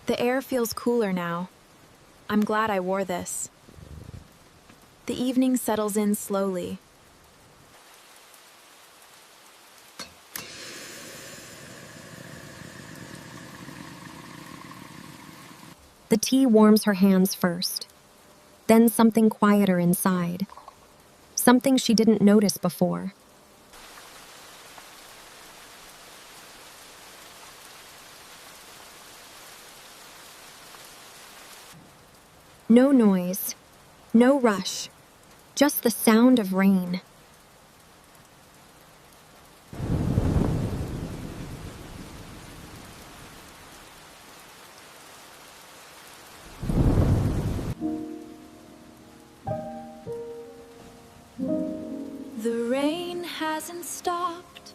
The air feels cooler now. I'm glad I wore this. The evening settles in slowly. The tea warms her hands first, then something quieter inside. Something she didn't notice before. No noise, no rush, just the sound of rain. The rain hasn't stopped.